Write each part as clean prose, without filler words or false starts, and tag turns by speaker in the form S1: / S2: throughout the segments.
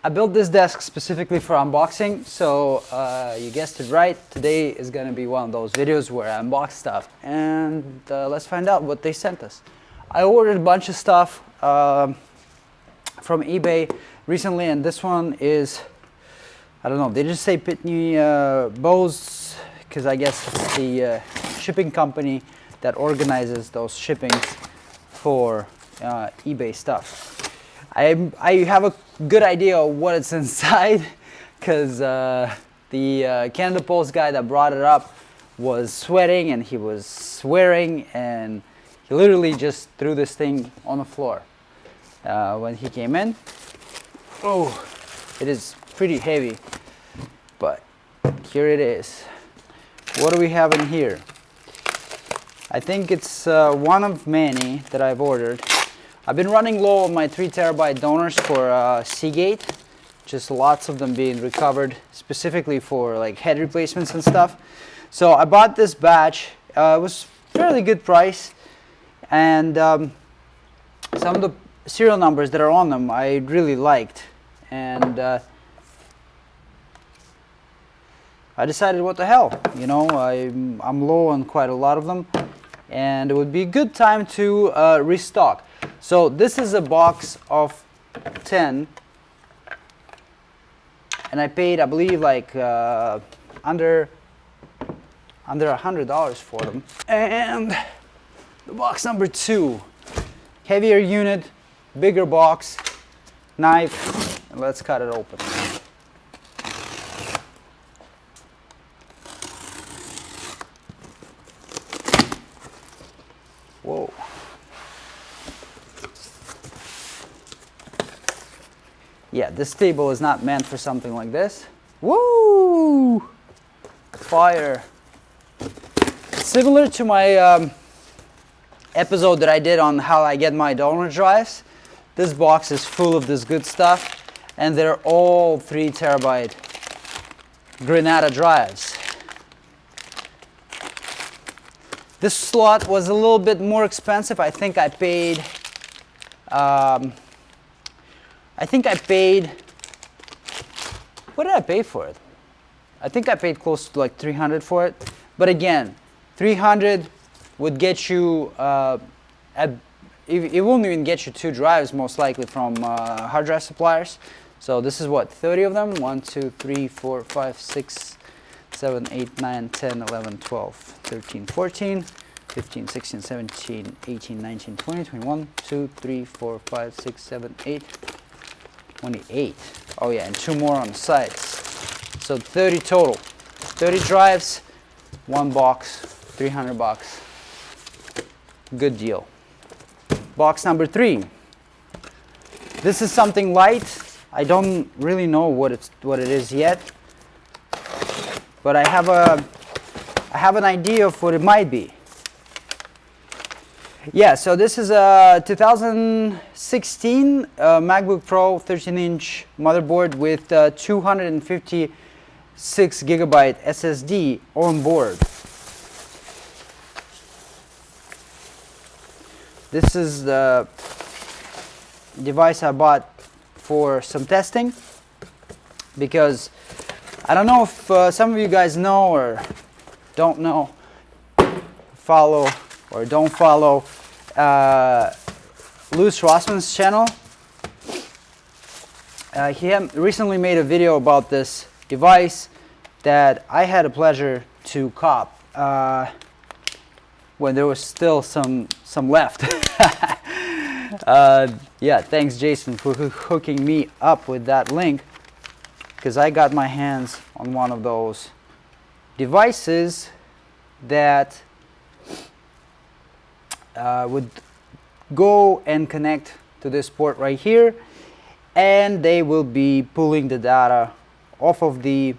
S1: I built this desk specifically for unboxing, so you guessed it right. Today is going to be one of those videos where I unbox stuff, and let's find out what they sent us. I ordered a bunch of stuff from eBay recently, and this one is, I don't know, they just say Pitney Bowes, because I guess it's the shipping company that organizes those shippings for eBay stuff. I have a good idea of what it's inside, because the Canada Post guy that brought it up was sweating and he was swearing, and he literally just threw this thing on the floor when he came in. Oh, it is pretty heavy, but here it is. What do we have in here? I think it's one of many that I've ordered. I've been running low on my 3 terabyte donors for Seagate, just lots of them being recovered specifically for like head replacements and stuff. So I bought this batch. It was fairly good price, and some of the serial numbers that are on them I really liked, and I decided, what the hell, you know, I'm low on quite a lot of them, and it would be a good time to restock. So this is a box of 10, and I paid, I believe, like under $100 for them. And the box number 2, heavier unit, bigger box, knife, and let's cut it open. Whoa. Yeah, this table is not meant for something like this. Woo! Fire. Similar to my episode that I did on how I get my donor drives, this box is full of this good stuff, and they're all 3 terabyte Granada drives. This slot was a little bit more expensive. I think I paid what did I pay for it? I think I paid close to like $300 for it. But again, $300 would get you, it won't even get you 2 drives most likely from hard drive suppliers. So this is what, 30 of them? 1, 2, 3, 4, 5, 6, 7, 8, 9, 10, 11, 12, 13, 14, 15, 16, 17, 18, 19, 20, 21, 2, 3, 4, 5, 6, 7, 8, 28. Oh yeah, and 2 more on the sides. So 30 total. 30 drives, 1 box, $300. Good deal. Box number 3. This is something light. I don't really know what it is yet, but I have an idea of what it might be. Yeah, so this is a 2016 MacBook Pro 13-inch motherboard with 256 gigabyte SSD on board. This is the device I bought for some testing, because I don't know if some of you guys know or don't know, follow or don't follow Louis Rossmann's channel. He recently made a video about this device that I had a pleasure to cop when there was still some left. Yeah, thanks Jason for hooking me up with that link, because I got my hands on one of those devices that would go and connect to this port right here, and they will be pulling the data off of the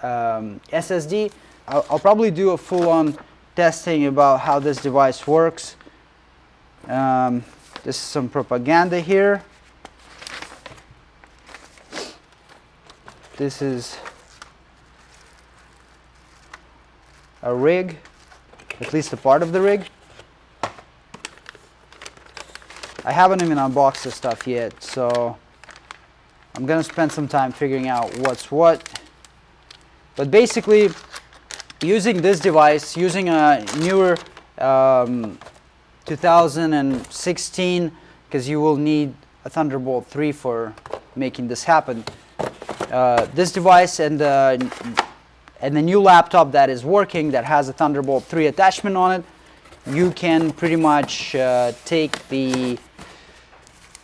S1: SSD. I'll probably do a full-on testing about how this device works. This is some propaganda here. This is a rig, at least a part of the rig. I haven't even unboxed the stuff yet, so I'm gonna spend some time figuring out what's what. But basically, using this device, using a newer 2016, because you will need a Thunderbolt 3 for making this happen. This device and the new laptop that is working, that has a Thunderbolt 3 attachment on it, you can pretty much take the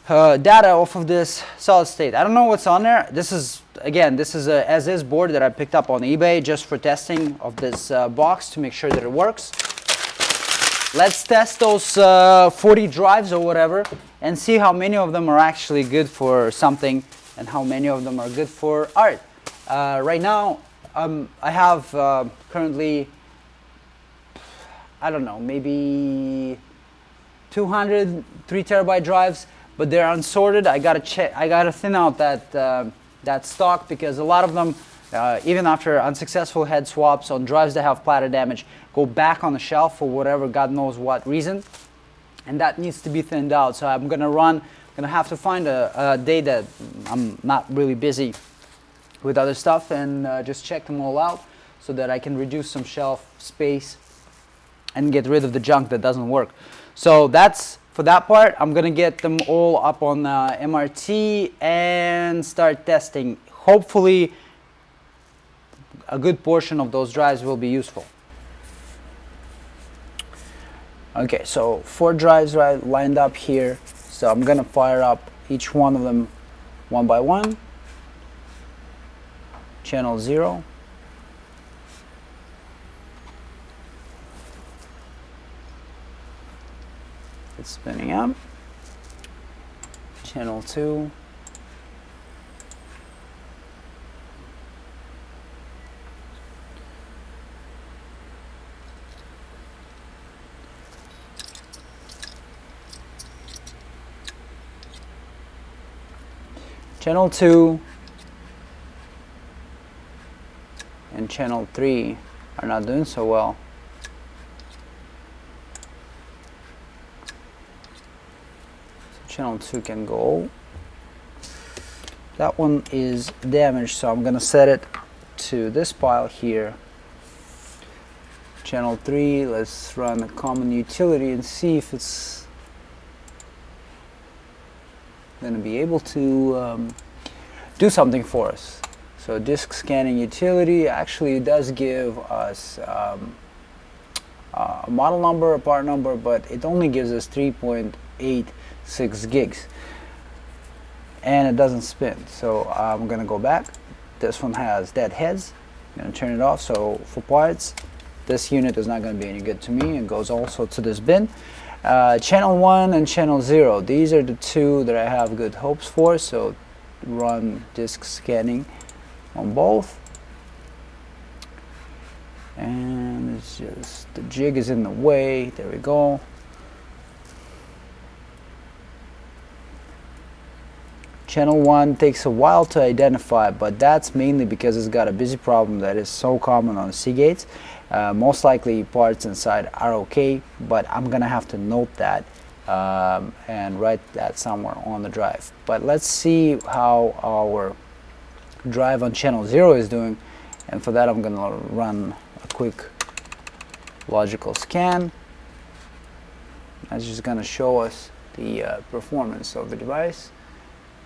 S1: data off of this solid state. I don't know what's on there. This is, again, this is a as-is board that I picked up on eBay just for testing of this box to make sure that it works. Let's test those 40 drives or whatever and see how many of them are actually good for something and how many of them are good for art. Right now, I have currently, I don't know, maybe 200 3-terabyte drives, but they're unsorted. I gotta thin out that stock, because a lot of them, even after unsuccessful head swaps on drives that have platter damage, go back on the shelf for whatever God knows what reason, and that needs to be thinned out. So I'm gonna have to find a day that I'm not really busy with other stuff and just check them all out so that I can reduce some shelf space and get rid of the junk that doesn't work. So that's for that part. I'm gonna get them all up on MRT and start testing. Hopefully a good portion of those drives will be useful. Okay, so 4 drives lined up here. So I'm gonna fire up each one of them one by one. Channel 0. It's spinning up. Channel 2. Channel 2 and channel 3 are not doing so well. So channel 2 can go. That one is damaged, so I'm gonna set it to this pile here. Channel 3, let's run a common utility and see if it's gonna be able to do something for us. So disk scanning utility actually does give us a model number, a part number, but it only gives us 3.86 gigs. And it doesn't spin. So I'm gonna go back. This one has dead heads. I'm gonna turn it off. So for parts, this unit is not gonna be any good to me. It goes also to this bin. Channel 1 and channel 0. These are the two that I have good hopes for. So run disk scanning on both. And it's just, the jig is in the way. There we go. Channel 1 takes a while to identify, but that's mainly because it's got a busy problem that is so common on Seagates. Most likely parts inside are okay, but I'm gonna have to note that and write that somewhere on the drive. But let's see how our drive on channel 0 is doing, and for that I'm gonna run a quick logical scan. That's just gonna show us the performance of the device,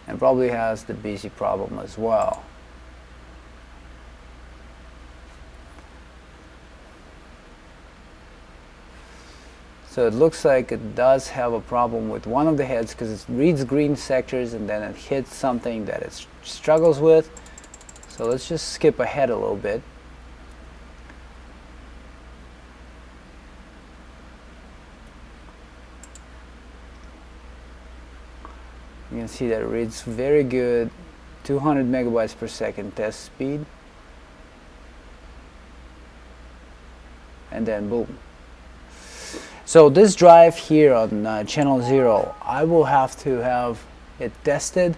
S1: and probably has the busy problem as well. So it looks like it does have a problem with one of the heads, because it reads green sectors and then it hits something that it struggles with. So let's just skip ahead a little bit. You can see that it reads very good, 200 megabytes per second test speed. And then boom. So this drive here on channel 0, I will have to have it tested.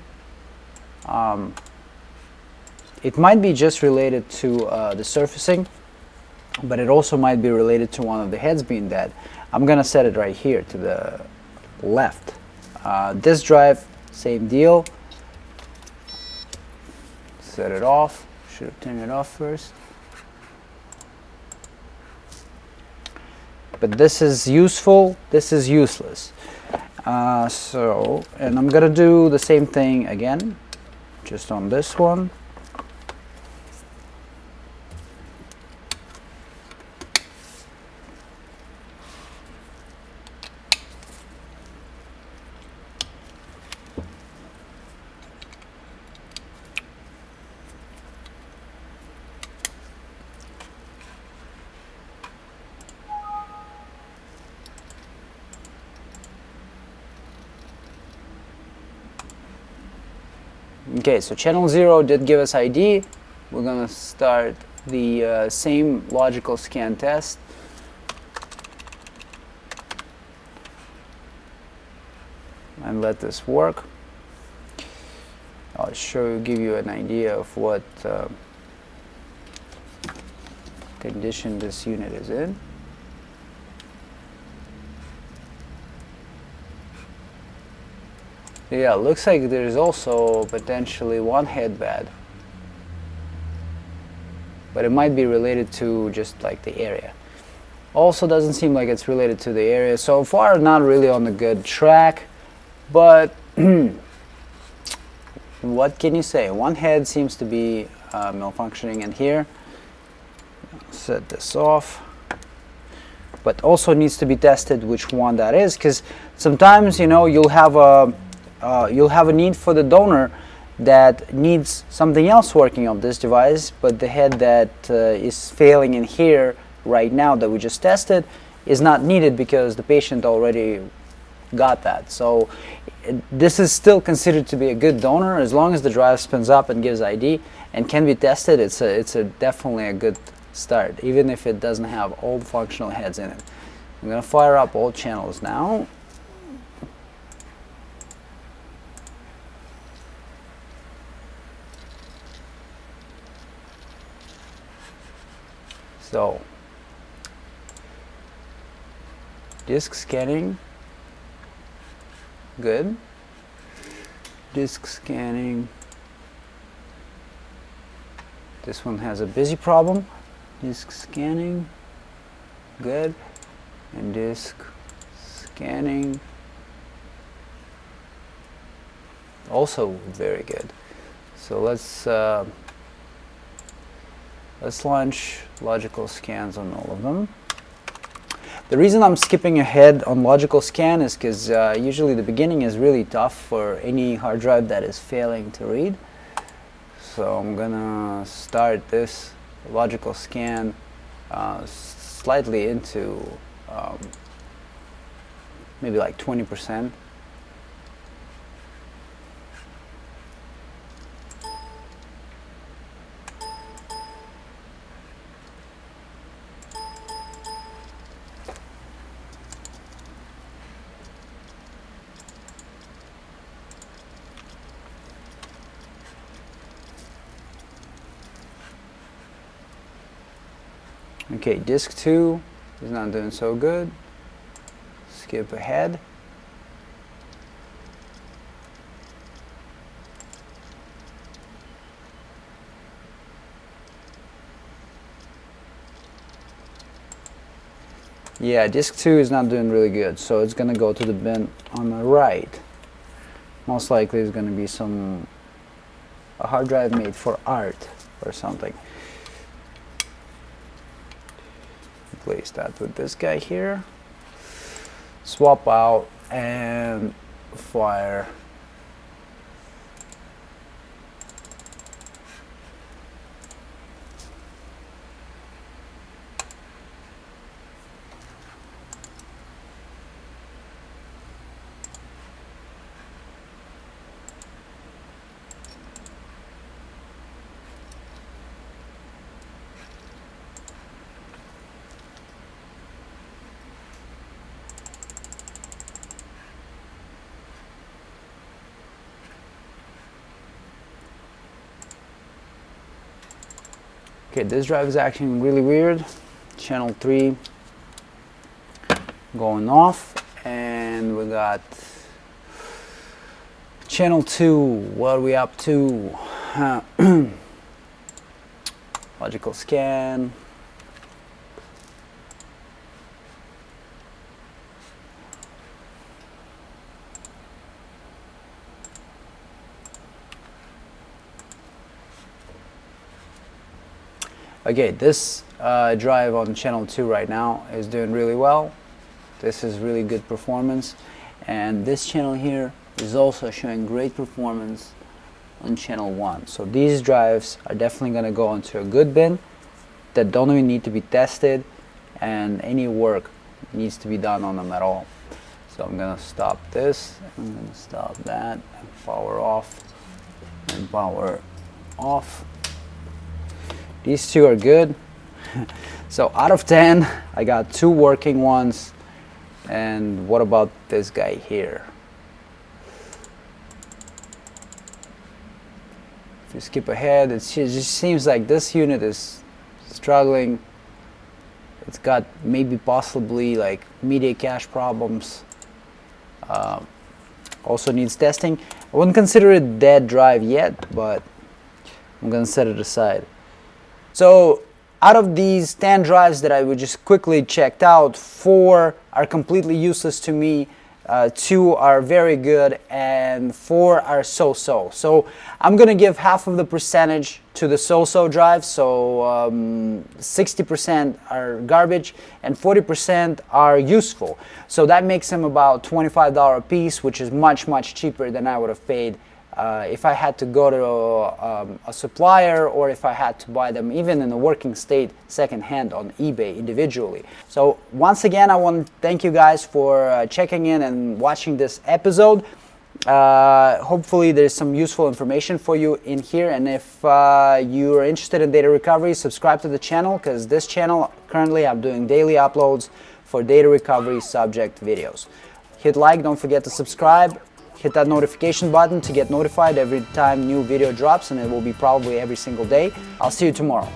S1: It might be just related to the surfacing, but it also might be related to one of the heads being dead. I'm gonna set it right here to the left. This drive, same deal. set it off. Should have turned it off first. But this is useful, this is useless. And I'm gonna do the same thing again, just on this one. Okay, so channel 0 did give us ID. We're gonna start the same logical scan test. And let this work. I'll give you an idea of what condition this unit is in. Yeah, looks like there's also potentially one head bad, but it might be related to just like the area. Also doesn't seem like it's related to the area. So far not really on the good track, but what can you say? One head seems to be malfunctioning in here. Set this off, but also needs to be tested which one that is, because sometimes, you know, you'll have a need for the donor that needs something else working on this device, but the head that is failing in here right now that we just tested is not needed because the patient already got that. So this is still considered to be a good donor as long as the drive spins up and gives ID and can be tested. It's definitely a good start, even if it doesn't have all functional heads in it. I'm going to fire up all channels now. So, disk scanning, good. Disk scanning, this one has a busy problem. Disk scanning, good. And disk scanning, also very good. So let's launch logical scans on all of them. The reason I'm skipping ahead on logical scan is because usually the beginning is really tough for any hard drive that is failing to read. So I'm gonna start this logical scan slightly into maybe like 20%. Okay, disk 2 is not doing so good. Skip ahead. Yeah, disk 2 is not doing really good, so it's gonna go to the bin on the right. Most likely it's gonna be a hard drive made for art or something. Replace that with this guy here. Swap out and fire. Okay, this drive is acting really weird. Channel 3 going off, and we got channel 2. What are we up to? Logical scan. Okay, this drive on channel 2 right now is doing really well. This is really good performance, and this channel here is also showing great performance on channel 1. So these drives are definitely going to go into a good bin that don't even need to be tested, and any work needs to be done on them at all. So I'm going to stop this, I'm going to stop that, and power off and power off. These two are good. So out of 10, I got 2 working ones. And what about this guy here? If you skip ahead, it just seems like this unit is struggling. It's got maybe possibly like media cache problems. Also needs testing. I wouldn't consider it dead drive yet, but I'm gonna set it aside. So out of these 10 drives that I would just quickly checked out, 4 are completely useless to me, 2 are very good, and 4 are so-so. So I'm gonna give half of the percentage to the so-so drives, so 60% are garbage and 40% are useful. So that makes them about $25 a piece, which is much cheaper than I would have paid if I had to go to a supplier, or if I had to buy them even in a working state secondhand on eBay individually. So once again, I want to thank you guys for checking in and watching this episode. Hopefully there's some useful information for you in here, and if you are interested in data recovery, subscribe to the channel, because this channel currently I'm doing daily uploads for data recovery subject videos. Hit like, don't forget to subscribe. Hit that notification button to get notified every time new video drops, and it will be probably every single day. I'll see you tomorrow.